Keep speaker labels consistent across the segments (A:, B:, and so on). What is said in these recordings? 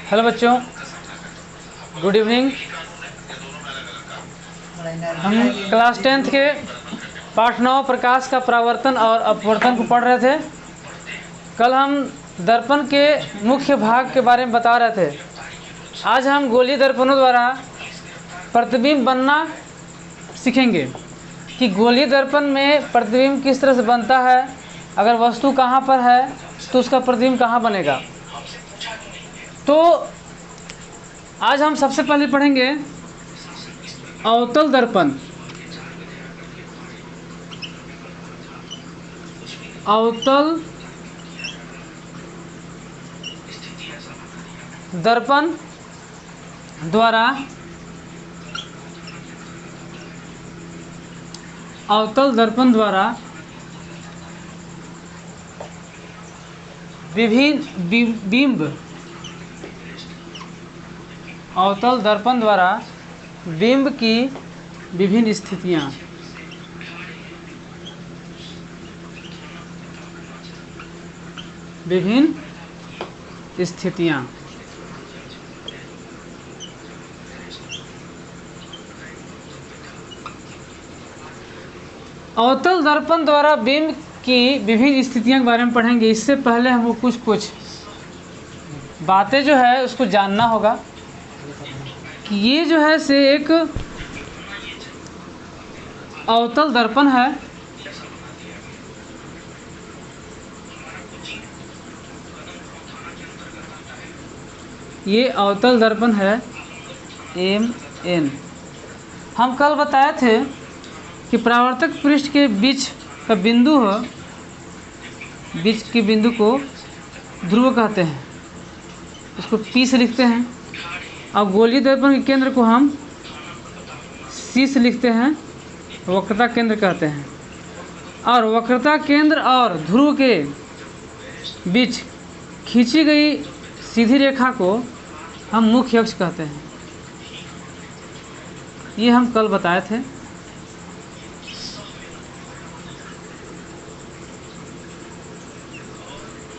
A: Hello बच्चों, good evening. हम class 10th के पाठ 9 प्रकाश का परावर्तन और अपवर्तन को पढ़ रहे थे। कल हम दर्पण के मुख्य भाग के बारे में बता रहे थे। आज हम गोलीय दर्पणों द्वारा प्रतिबिंब बनना सीखेंगे कि गोलीय दर्पण में प्रतिबिंब किस तरह से बनता है। अगर वस्तु कहाँ पर है तो उसका प्रतिबिंब कहाँ बनेगा। तो आज हम सबसे पहले पढ़ेंगे अवतल दर्पण। अवतल दर्पण द्वारा विभिन्न बिंब, अवतल दर्पण द्वारा बिंब की विभिन्न स्थितियां। अवतल दर्पण द्वारा बिंब की विभिन्न स्थितियों के बारे में पढ़ेंगे। इससे पहले हमको कुछ बातें जो है उसको जानना होगा कि ये जो है से एक अवतल दर्पण है। ये अवतल दर्पण है MN। हम कल बताए थे कि परावर्तक पृष्ठ के बीच का बिंदु है, बीच के बिंदु को ध्रुव कहते हैं, उसको P से लिखते हैं। अब गोलीय दर्पण के केंद्र को हम C से लिखते हैं, वक्रता केंद्र कहते हैं। और वक्रता केंद्र और ध्रुव के बीच खींची गई सीधी रेखा को हम मुख्य अक्ष कहते हैं। ये हम कल बताए थे।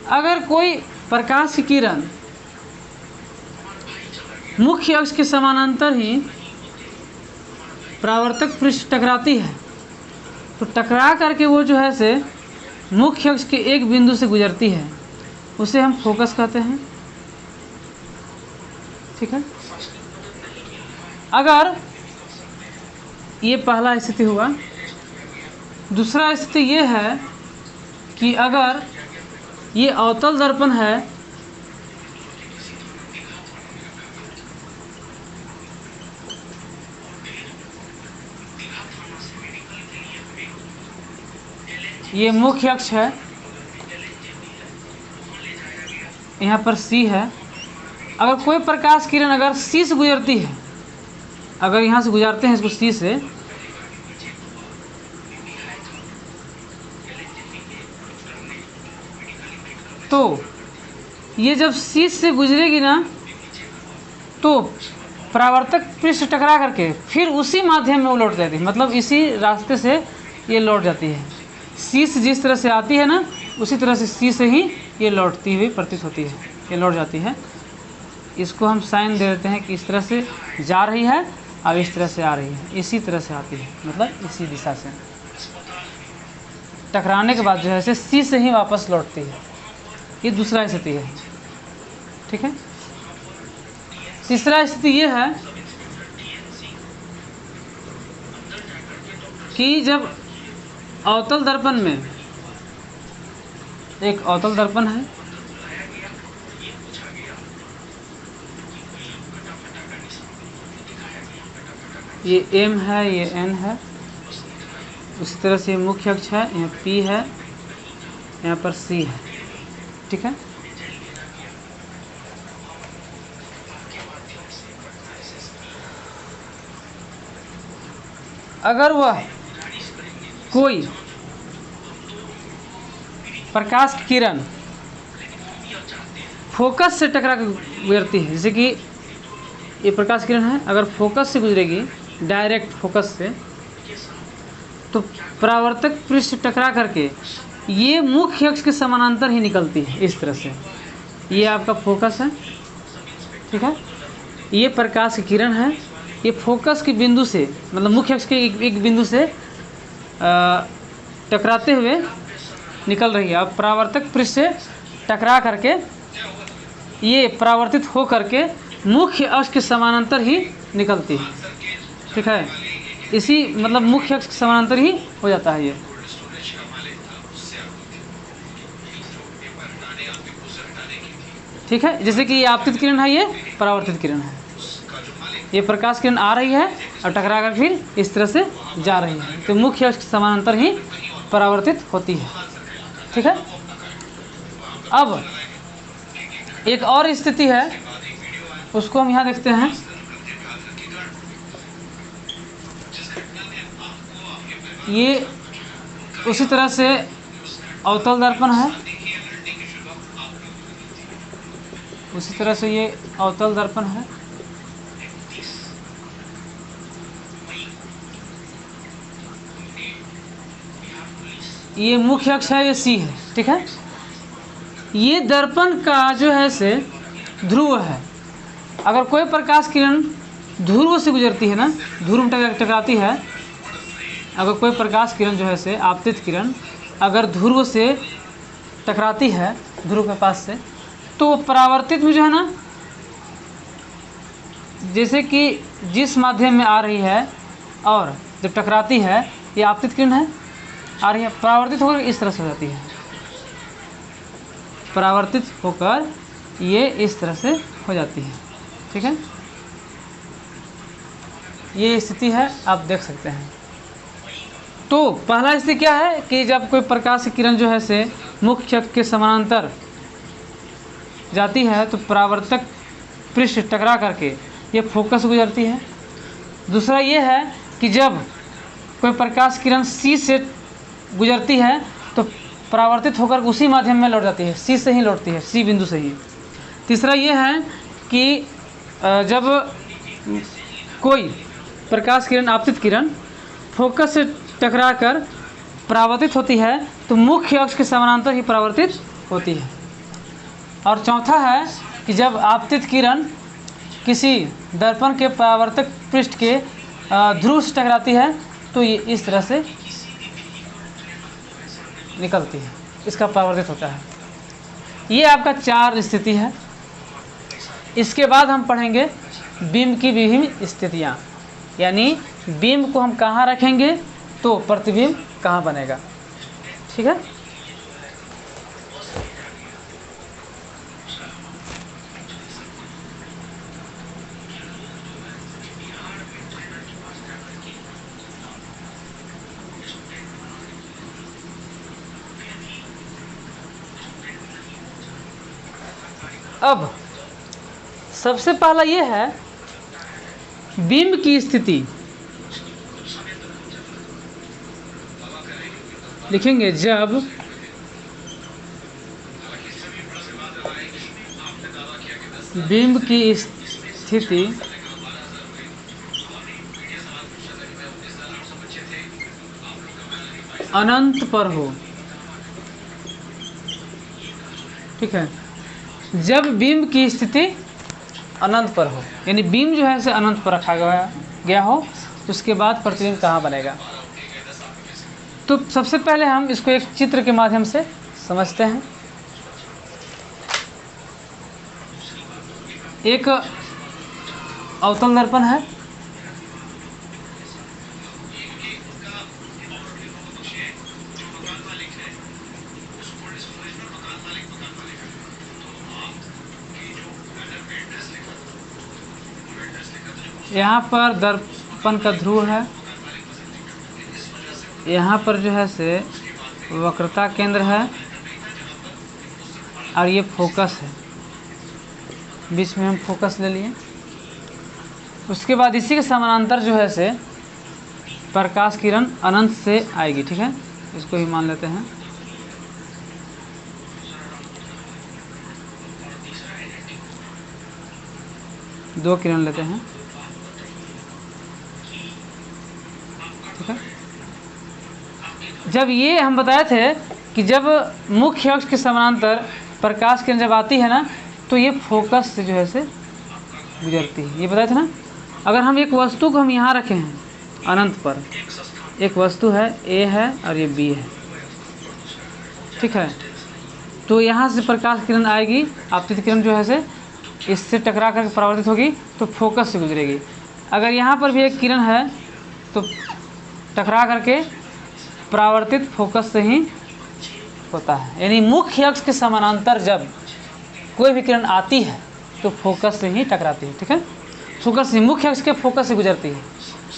A: अगर कोई प्रकाश की किरण मुख्य अक्ष के समानांतर ही परावर्तक पृष्ठ टकराती है तो टकरा करके वो जो है से मुख्य अक्ष के एक बिंदु से गुजरती है, उसे हम फोकस कहते हैं। ठीक है। अगर ये पहला स्थिति हुआ। दूसरा स्थिति ये है कि अगर ये अवतल दर्पण है, ये मुख्य अक्ष है, यहाँ पर C है। अगर कोई प्रकाश किरण अगर C से गुजरती है, अगर यहाँ से गुजारते हैं इसको C से, तो ये जब C से गुजरेगी ना तो परावर्तक पृष्ठ टकरा करके फिर उसी माध्यम में वो लौट जाती है, मतलब इसी रास्ते से ये लौट जाती है। C से जिस तरह से आती है ना उसी तरह से C से ही ये लौटती हुई प्रतीत होती है, ये लौट जाती है। इसको हम साइन दे देते हैं कि इस तरह से जा रही है और इस तरह से आ रही है, इसी तरह से आती है, मतलब इसी दिशा से टकराने के बाद जो है C से ही वापस लौटती है। ये दूसरा स्थिति है। ठीक है। तीसरा स्थिति ये है कि जब अवतल दर्पण में, एक अवतल दर्पण है, ये M है, ये N है, उसी तरह से मुख्य अक्ष है, यहाँ P है, यहाँ पर C है। ठीक है। अगर वह कोई प्रकाश की किरण फोकस से टकरा कर गुजरती है, जैसे कि ये प्रकाश किरण है, अगर फोकस से गुजरेगी, डायरेक्ट फोकस से, तो परावर्तक पृष्ठ टकरा करके ये मुख्य अक्ष के समानांतर ही निकलती है इस तरह से। ये आपका फोकस है, ठीक है। ये प्रकाश की किरण है, ये फोकस के बिंदु से मतलब मुख्य अक्ष के एक बिंदु से टकराते हुए निकल रही है। अब परावर्तक पृष्ठ से टकरा करके ये परावर्तित हो करके मुख्य अक्ष के समानांतर ही निकलती है, ठीक है। इसी मतलब मुख्य अक्ष के समानांतर ही हो जाता है ये, ठीक है। जैसे कि ये आपतित किरण है, ये परावर्तित किरण है। ये प्रकाश किरण आ रही है और टकरा कर फिर इस तरह से जा रही है, तो मुख्य अक्ष के समानांतर ही परावर्तित होती है, ठीक है। अब एक और स्थिति है, उसको हम यहाँ देखते हैं। ये उसी तरह से अवतल दर्पण है, उसी तरह से ये अवतल दर्पण है। ये मुख्य अक्ष है, ये सी है, ठीक है। ये दर्पण का जो है से ध्रुव है। अगर कोई प्रकाश किरण ध्रुव से गुजरती है ना, ध्रुव में टकराती है, अगर कोई प्रकाश किरण जो है से आपतित किरण अगर ध्रुव से टकराती है, ध्रुव के पास से, तो परावर्तित में जो है ना, जैसे कि जिस माध्यम में आ रही है और जब टकराती है, ये आपतित किरण है आ रही है, परावर्तित होकर इस तरह से हो जाती है, परावर्तित होकर ये इस तरह से हो जाती है, ठीक है। ये स्थिति है, आप देख सकते हैं। तो पहला स्थिति क्या है कि जब कोई प्रकाश की किरण जो है से मुख्य अक्ष के समानांतर जाती है तो परावर्तक पृष्ठ टकरा करके ये फोकस गुजरती है। दूसरा ये है कि जब कोई प्रकाश किरण सी से गुजरती है तो परावर्तित होकर उसी माध्यम में लौट जाती है, सी से ही लौटती है, सी बिंदु से ही। तीसरा ये है कि जब कोई प्रकाश किरण आपतित किरण फोकस से टकरा कर परावर्तित होती है तो मुख्य अक्ष के समानांतर ही परावर्तित होती है। और चौथा है कि जब आपतित किरण किसी दर्पण के परावर्तक पृष्ठ के ध्रुव से टकराती है तो ये इस तरह से निकलती है, इसका परावर्तित होता है। ये आपका 4 स्थिति है। इसके बाद हम पढ़ेंगे बिंब की विभिन्न स्थितियाँ, यानी बिंब को हम कहाँ रखेंगे तो प्रतिबिंब कहाँ बनेगा, ठीक है। अब सबसे पहला ये है बिंब की स्थिति। लिखेंगे जब बिंब की स्थिति अनंत पर हो, ठीक है। जब बिंब की स्थिति अनंत पर हो, यानी बिंब जो है इसे अनंत पर रखा गया हो, तो उसके बाद प्रतिबिंब कहाँ बनेगा। तो सबसे पहले हम इसको एक चित्र के माध्यम से समझते हैं। एक अवतल दर्पण है, यहाँ पर दर्पण का ध्रुव है, यहाँ पर जो है से वक्रता केंद्र है और ये फोकस है, बीच में हम फोकस ले लिए। उसके बाद इसी के समानांतर जो है से प्रकाश किरण अनंत से आएगी, ठीक है। इसको ही मान लेते हैं। दो किरण लेते हैं, ठीक है। जब ये हम बताए थे कि जब मुख्य अक्ष के समानांतर प्रकाश किरण जब आती है ना तो ये फोकस से जो है से गुजरती है। ये बताया था ना, अगर हम एक वस्तु को हम यहाँ रखे हैं अनंत पर, एक वस्तु है ए है और ये बी है, ठीक है, तो यहाँ से प्रकाश किरण आएगी, आपतित किरण जो है से इससे टकरा कर परावर्तित होगी तो फोकस से गुजरेगी। अगर यहाँ पर भी एक किरण है तो टकरा करके परावर्तित फोकस से ही होता है। यानी मुख्य अक्ष के समानांतर जब कोई भी किरण आती है तो फोकस से ही टकराती है, ठीक है, फोकस से, मुख्य अक्ष के फोकस से गुजरती है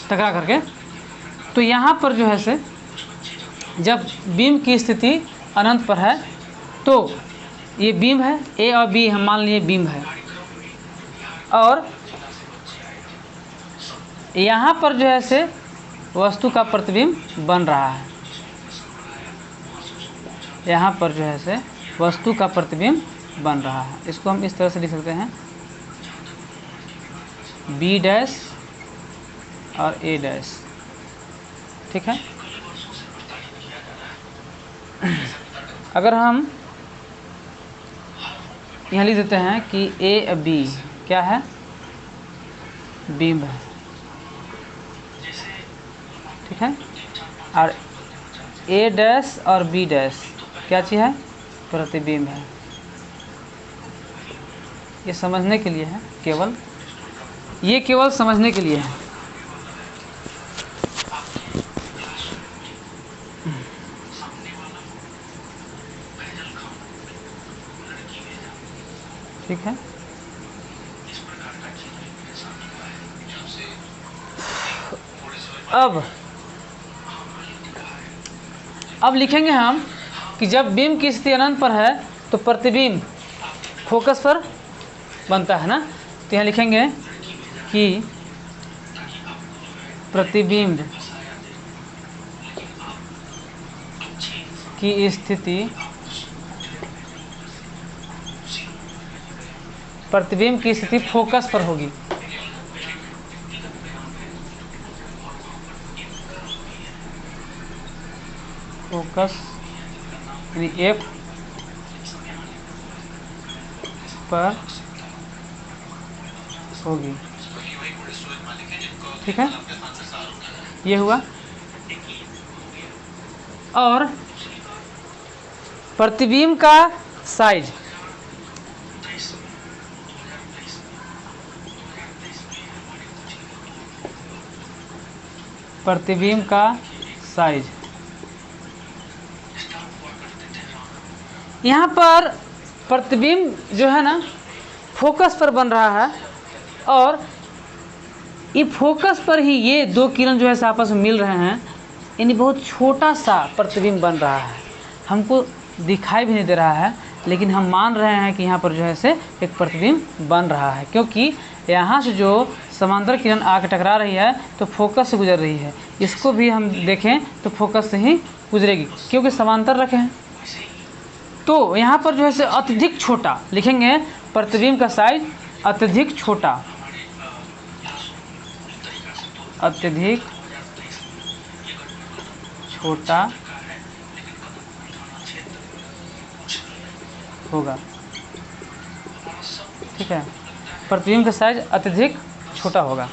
A: टकरा करके। तो यहाँ पर जो है से जब बीम की स्थिति अनंत पर है तो ये बीम है, ए और बी हम मान लिए बीम है, और यहाँ पर जो है से वस्तु का प्रतिबिंब बन रहा है। यहाँ पर जो है से वस्तु का प्रतिबिंब बन रहा है। इसको हम इस तरह से लिख सकते हैं, बी डैश और ए डैश, ठीक है। अगर हम यहाँ लिख देते हैं कि ए बी क्या है, बीम है, ठीक है, और ए डैश और बी डैश क्या चीज़ है, प्रतिबिंब है। ये समझने के लिए है, केवल ये केवल समझने के लिए है। ठीक है, अब लिखेंगे हम कि जब बीम की स्थिति अनंत पर है तो प्रतिबिंब फोकस पर बनता है ना, तो यहाँ लिखेंगे कि प्रतिबिंब की स्थिति, प्रतिबिंब की स्थिति फोकस पर होगी। फोकस यानी एफ पर होगी, ठीक है, ये हुआ। और प्रतिबिंब का साइज, प्रतिबिंब का साइज, यहाँ पर प्रतिबिंब जो है ना फोकस पर बन रहा है, और ये फोकस पर ही ये दो किरण जो है आपस में मिल रहे हैं, यानी बहुत छोटा सा प्रतिबिंब बन रहा है, हमको दिखाई भी नहीं दे रहा है, लेकिन हम मान रहे हैं कि यहाँ पर जो है से एक प्रतिबिंब बन रहा है, क्योंकि यहाँ से जो समांतर किरण आकर टकरा रही है तो फोकस से गुजर रही है। इसको भी हम देखें तो फोकस से ही गुजरेगी, क्योंकि समांतर रखे हैं। तो यहाँ पर जो है से अत्यधिक छोटा लिखेंगे, प्रतिबिंब का साइज अत्यधिक छोटा, अत्यधिक छोटा होगा, ठीक है, प्रतिबिंब का साइज अत्यधिक छोटा होगा।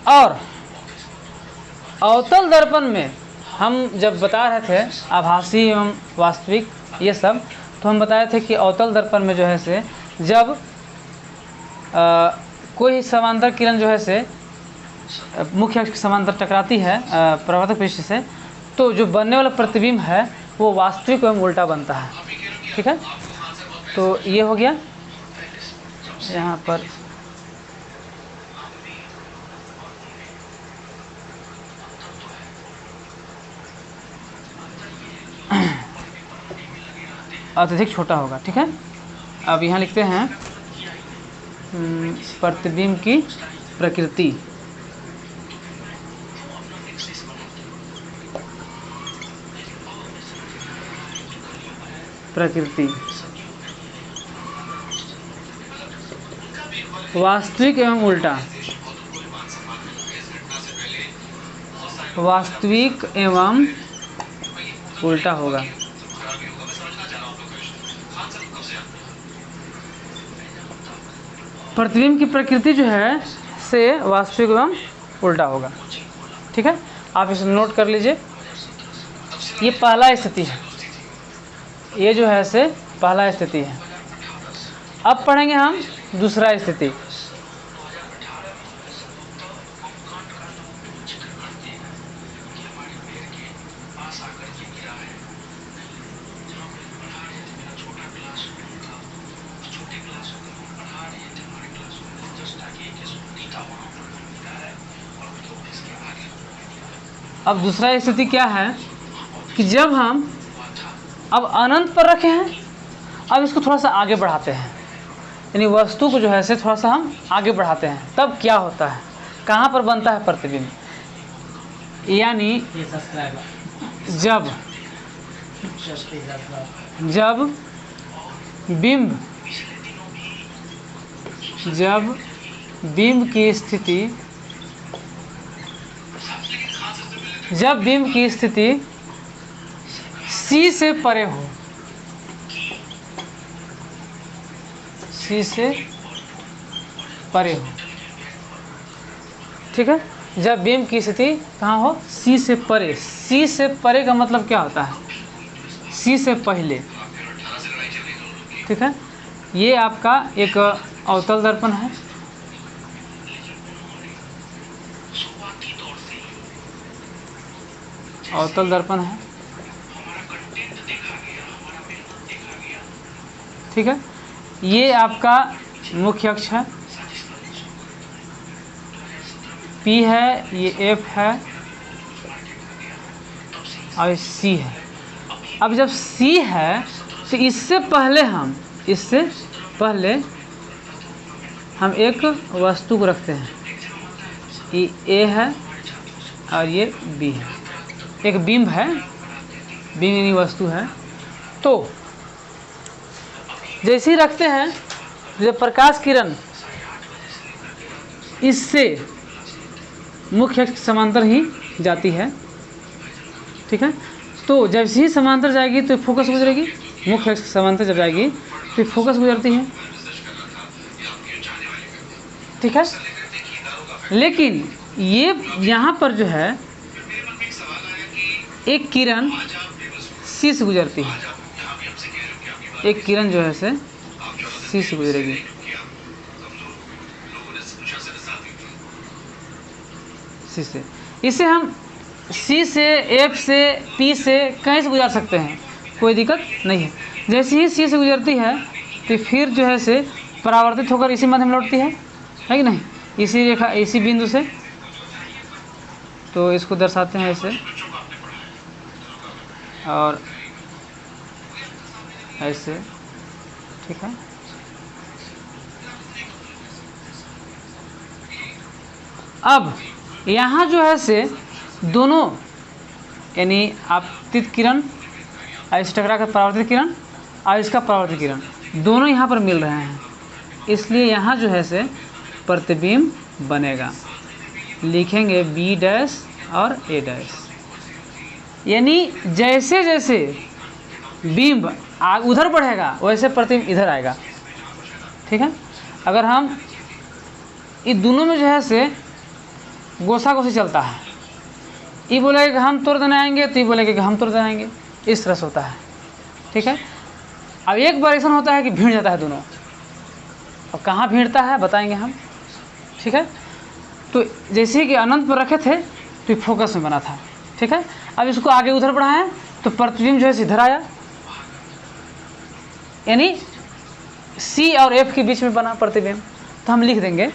A: और अवतल दर्पण में हम जब बता रहे थे आभासी एवं वास्तविक ये सब, तो हम बताए थे कि अवतल दर्पण में जो है से जब कोई समांतर किरण जो है से मुख्य अक्ष के समांतर टकराती है परावर्तक पृष्ठ से, तो जो बनने वाला प्रतिबिंब है वो वास्तविक एवं उल्टा बनता है, ठीक है। तो ये हो गया यहाँ पर। अत्यधिक छोटा होगा, ठीक है। अब यहाँ लिखते हैं प्रतिबिंब की प्रकृति, प्रकृति वास्तविक एवं उल्टा, वास्तविक एवं उल्टा होगा। प्रतिबिंब की प्रकृति जो है से वास्तविक एवं उल्टा होगा। ठीक है, आप इसे नोट कर लीजिए। ये पहला स्थिति है, ये जो है से पहला स्थिति है। अब पढ़ेंगे हम दूसरा स्थिति। अब दूसरा स्थिति क्या है कि जब हम अब अनंत पर रखे हैं, अब इसको थोड़ा सा आगे बढ़ाते हैं, यानी वस्तु को जो है से थोड़ा सा हम आगे बढ़ाते हैं, तब क्या होता है, कहाँ पर बनता है प्रतिबिंब। यानी जब बिंब की स्थिति C से परे हो, C से परे हो। ठीक है, जब बिंब की स्थिति कहाँ हो, C से परे। C से परे का मतलब क्या होता है, C से पहले। ठीक है, ये आपका एक अवतल दर्पण है। अवतल दर्पण है। ठीक है, ये आपका मुख्य अक्ष है, P है, ये F है और C है। अब जब C है तो इससे पहले हम एक वस्तु को रखते हैं। ये A है और ये B है, एक बिंब है, बिंब यानी वस्तु है। तो जैसे ही रखते हैं, जब प्रकाश किरण इससे मुख्य अक्ष समांतर ही जाती है। ठीक है, तो जैसे ही समांतर जाएगी तो फोकस गुजरेगी, मुख्य अक्ष समांतर जब जाएगी तो फोकस गुजरती है। ठीक है, लेकिन ये यहाँ पर जो है एक किरण C से गुजरती है, एक किरण जो है से C से गुजरेगी। C से, इसे हम C से, F से, P से कहीं से गुजार सकते हैं, कोई दिक्कत नहीं है। जैसे ही C से गुजरती है तो फिर जो है से परावर्तित होकर इसी माध्यम लौटती है कि नहीं, इसी रेखा, इसी बिंदु से। तो इसको दर्शाते हैं ऐसे और ऐसे। ठीक है, अब यहाँ जो है से दोनों, यानी आपतित किरण और इस टकरा कर परावर्तित किरण और इसका परावर्तित किरण, दोनों यहाँ पर मिल रहे हैं, इसलिए यहाँ जो है से प्रतिबिंब बनेगा। लिखेंगे B डैश और A डैश। यानी जैसे जैसे बिंब उधर बढ़ेगा वैसे प्रतिबिंब इधर आएगा। ठीक है, अगर हम इन दोनों में जो है से गोसा गोसी चलता है, ये बोलेगा कि हम तुरंत नहीं आएंगे, तो ये बोलेगा कि हम तुरंत आएंगे, इस तरह से होता है। ठीक है, अब एक बार ऐसा होता है कि भीड़ जाता है दोनों। अब कहाँ भीड़ता है बताएंगे हम। ठीक है, तो जैसे कि अनंत पर रखे थे तो फोकस में बना था। ठीक है, अब इसको आगे उधर बढ़ाएं तो प्रतिबिंब जो है इधर आया, यानी C और F के बीच में बना प्रतिबिंब। तो हम लिख देंगे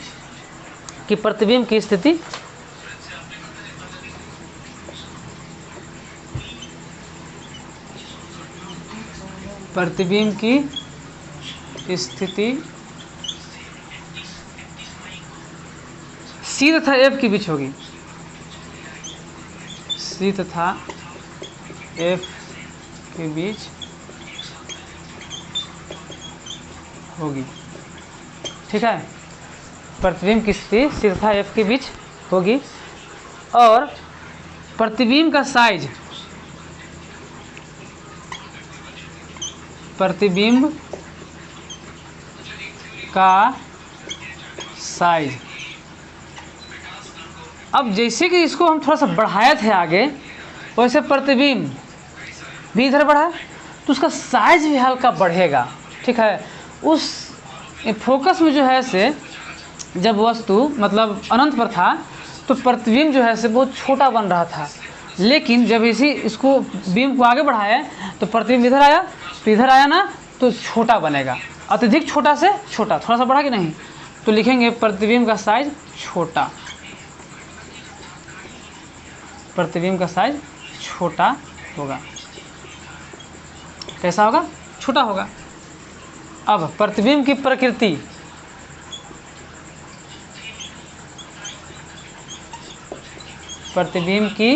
A: कि प्रतिबिंब की स्थिति C तथा F के बीच होगी, C तथा F के बीच होगी। ठीक है, प्रतिबिंब की स्थिति C तथा F के बीच होगी और प्रतिबिंब का साइज, प्रतिबिंब का साइज। अब जैसे कि इसको हम थोड़ा सा बढ़ाए थे आगे, वैसे प्रतिबिंब भी इधर बढ़ा तो उसका साइज भी हल्का बढ़ेगा। ठीक है, उस फोकस में जो है से जब वस्तु मतलब अनंत पर था तो प्रतिबिंब जो है से बहुत छोटा बन रहा था, लेकिन जब इसको बीम को आगे बढ़ाया तो प्रतिबिंब इधर आया, तो इधर आया ना तो छोटा बनेगा, अत्यधिक छोटा से छोटा, थोड़ा सा बढ़ा कि नहीं, तो लिखेंगे प्रतिबिंब का साइज छोटा, प्रतिबिंब का साइज छोटा होगा। कैसा होगा? छोटा होगा। अब प्रतिबिंब की प्रकृति, प्रतिबिंब की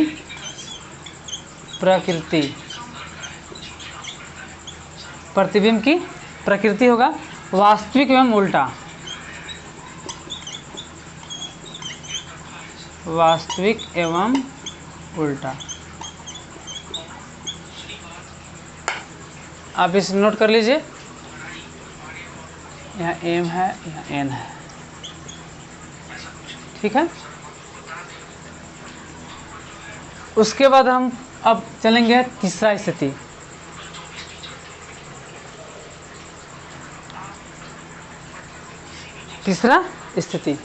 A: प्रकृति, प्रतिबिंब की प्रकृति होगा वास्तविक एवं उल्टा, वास्तविक एवं उल्टा। आप इसे नोट कर लीजिए, यहाँ एम है, यहाँ एन है। ठीक है, उसके बाद हम अब चलेंगे तीसरा स्थिति। तीसरा स्थिति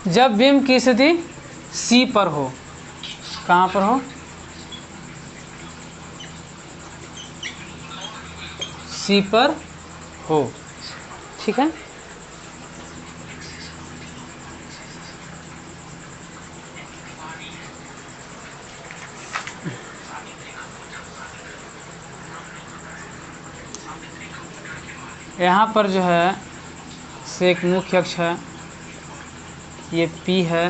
A: जब बीम की स्थिति C पर हो। कहाँ पर हो? C पर हो। ठीक है, यहाँ पर जो है से एक मुख्य अक्ष है, ये P है,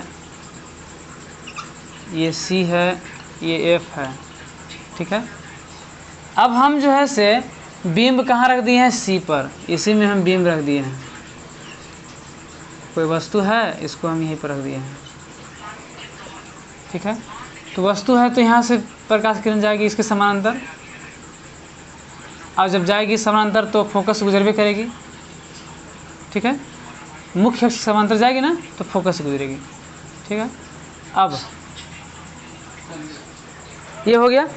A: ये C है, ये F है। ठीक है, अब हम जो है से बीम कहाँ रख दिए हैं? C पर, इसी में हम बीम रख दिए हैं। कोई वस्तु है, इसको हम यहीं पर रख दिए हैं। ठीक है, तो वस्तु है तो यहाँ से प्रकाश किरण जाएगी इसके समानांतर, और जब जाएगी समानांतर तो फोकस गुजरबे करेगी। ठीक है, मुख्य अक्ष समानांतर जाएगी ना तो फोकस गुजरेगी। ठीक है, अब ये हो गया।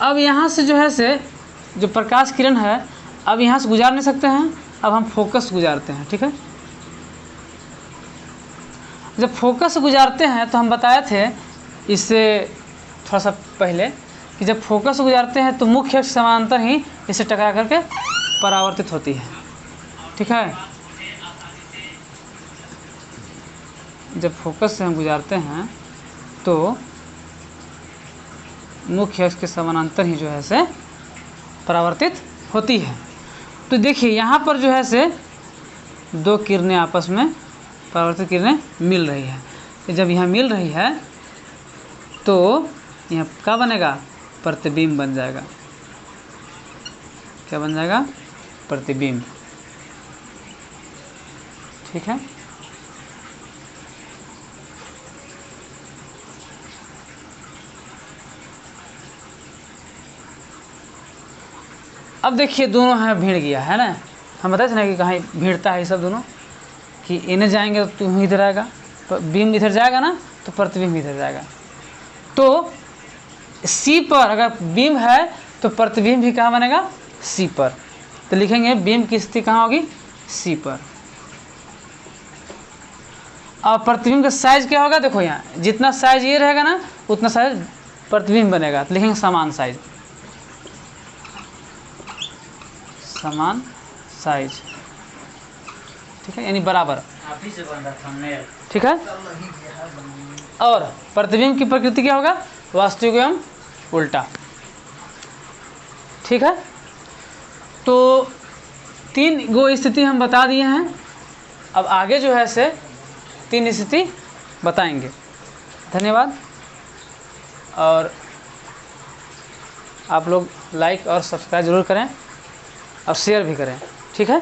A: अब यहाँ से जो है से जो प्रकाश किरण है अब यहाँ से गुजार नहीं सकते हैं, अब हम फोकस गुजारते हैं। ठीक है, जब फोकस गुजारते हैं तो हम बताए थे इससे थोड़ा सा पहले कि जब फोकस गुजारते हैं तो मुख्य अक्ष समानांतर ही इसे टकरा करके परावर्तित होती है। ठीक है, जब फोकस से हम गुजारते हैं तो मुख्य अक्ष के समानांतर ही जो है से परावर्तित होती है। तो देखिए यहाँ पर जो है से दो किरणें आपस में परावर्तित किरणें मिल रही है। तो जब यहाँ मिल रही है तो यहाँ क्या बनेगा? प्रतिबिंब बन जाएगा। क्या बन जाएगा? प्रतिबिंब। ठीक है, अब देखिए दोनों है भीड़ गया है ना, हम बताए थे ना कि कहाँ भीड़ता है ये सब दोनों, कि इन्हें जाएंगे तो तू इधर आएगा, तो बीम इधर जाएगा ना तो प्रतिबिंब इधर जाएगा। तो C पर अगर बीम है तो प्रतिबिंब भी कहाँ बनेगा? C पर। तो लिखेंगे बीम की स्थिति कहाँ होगी? C पर। और प्रतिबिंब का साइज क्या होगा? देखो यहाँ जितना साइज ये रहेगा ना उतना साइज प्रतिबिंब बनेगा, तो लिखेंगे समान साइज, समान साइज। ठीक है, यानी बराबर। ठीक है, और प्रतिबिंब की प्रकृति क्या होगा? वास्तविक एवं उल्टा। ठीक है, तो 3 गो स्थिति हम बता दिए हैं। अब आगे जो है से 3 स्थिति बताएंगे। धन्यवाद। और आप लोग लाइक और सब्सक्राइब ज़रूर करें और शेयर भी करें, ठीक है।